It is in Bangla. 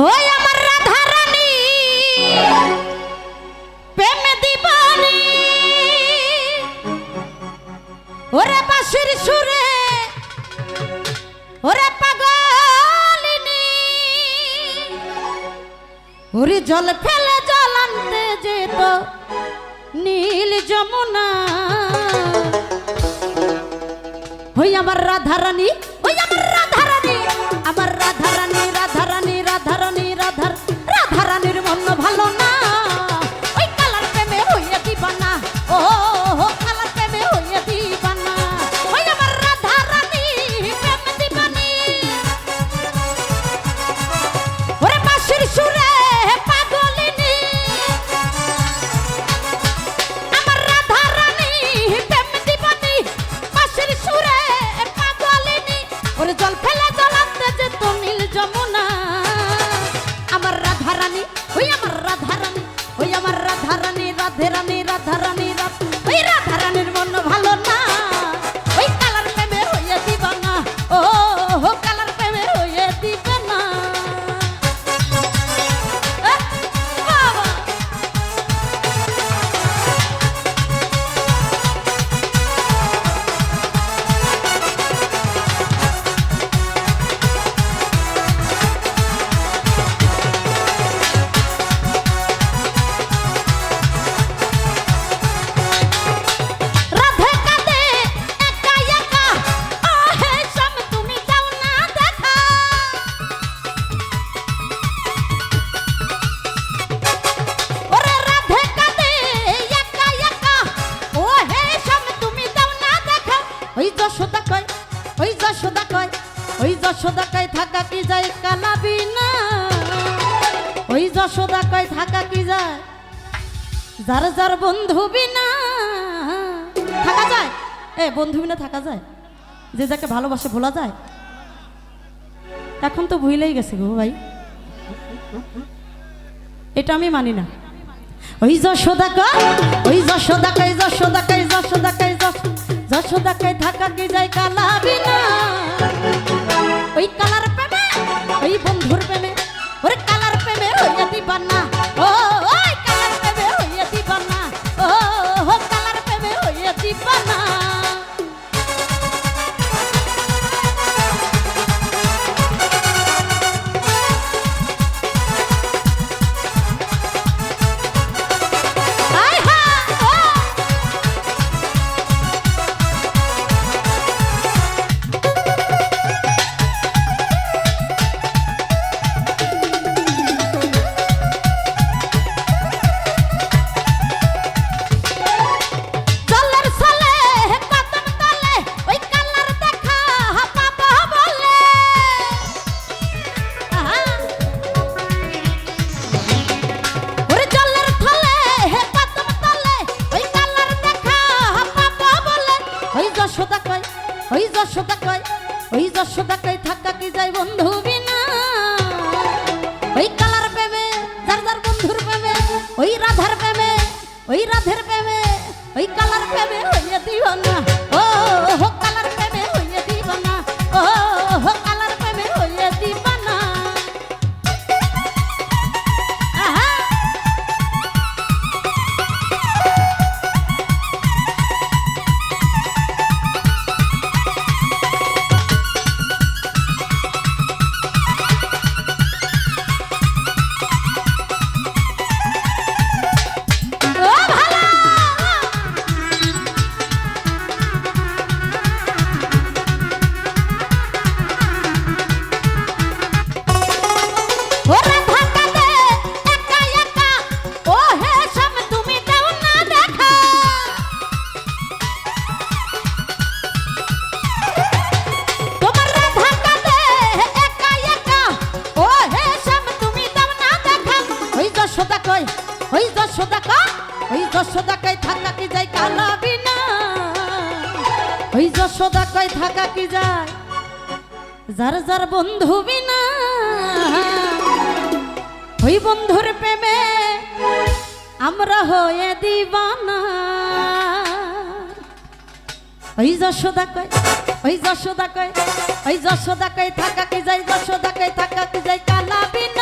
ওই আমার রাধা রানী প্রেম দিবানি ওরে বাঁশির সুরে ওরে পাগলিনী ওরে জল ফেলে জল আনতে যেত নীল যমুনা ওই আমার রাধা রানী ওই আমার রাধা রানী আমার রাধা রানী রাধা রানী রাধা রানী রাধা রানীর মন ভালো না ওই কালার প্রেমে হইয়া দিবানা ও কালার প্রেমে হইয়া দিবানা ওই আমার রাধা রানী প্রেম দিবানি ওরে বাঁশির সুরে পাগলিনী আমার রাধা রানী প্রেম দিবানি বাঁশির সুরে পাগলিনী ওরে জল ফেলে জল আনতে যেত নীল যমুনা আমার রাধা রানী ওই আমার রাধা রানী ওই আমার রাধা রানী রাধে রানী রাধা রানী ওই রাধা রানীর মন ভালো না ওই কালার প্রেমে হইয়া দিবানা ও কালার প্রেমে হইয়া দিবানা বাবা রাধে কাঁদে একা একা ও হে শ্যাম তুমি যাও না দেখা ওরে রাধে কাঁদে একা একা ও হে শ্যাম তুমি যাও না দেখা ওই যশোদা কয় ওই যশোদা কয় ওই যশোদা কয় থাকা কি যায় কালা বিনা ওই যশোদা কয় থাকা কি যায় যার যার বন্ধু বিনা থাকা যায় বন্ধু বিনা থাকা যায় যে যাকে ভালোবাসে ভোলা যায় এখন তো ভুলেই গেছে গো ভাই এটা আমি মানি না ওই যশোদা কয় ওই যশোদা কয় যশোদা কয় যশোদা কয় যশোদা কয় থাকা কি যায় কালা বিনা ওই কালার প্রেমে ওই বন্ধুর প্রেমে ওরে কালার প্রেমে হইয়া দিবানা ও ওই কালার প্রেমে হইয়া দিবানা ও কালার প্রেমে হইয়া দিবানা আয় হা ও জলের সালে কদম তলে ওই কালার দেখা পাবো বলে ওরে জলের থলে কদম তলে ওই কালার দেখা পাবো বলে ওই যশোদা কয় ওই যশোদা কয় ওই যশোদা কয় থাকা কি যায় বন্ধু বিনা ওই কালার প্রেমে যার যার বন্ধুর প্রেমে ওই রাধার প্রেমে ওই রাধের প্রেমে ওই কালার প্রেমে হইয়া দিবানা ও কালার প্রেমে হইয়া দিবানা ও কালার প্রেমে হইয়া দিবানা আহা ও ভালো ও রাধা কাঁদে একা একা ও হে শ্যাম তুমি যাও না দেখা তোমার রাধা কাঁদে একা একা ও হে শ্যাম তুমি যাও না দেখা ওই যশোদা কয় ওই যশোদা কয় ওই যশোদা কয় থাকা কি যায় কালা বিনা ওই যশোদা কয় থাকা কি যায় যার যার বন্ধু বিনা ওই বন্ধুর প্রেমে আমরা হয়ে দিবানা ওই যশোদা কয় ওই যশোদা কয় ওই যশোদা কয় থাকা কি যায় যশোদা কয় থাকা কি যায় কালা বিনা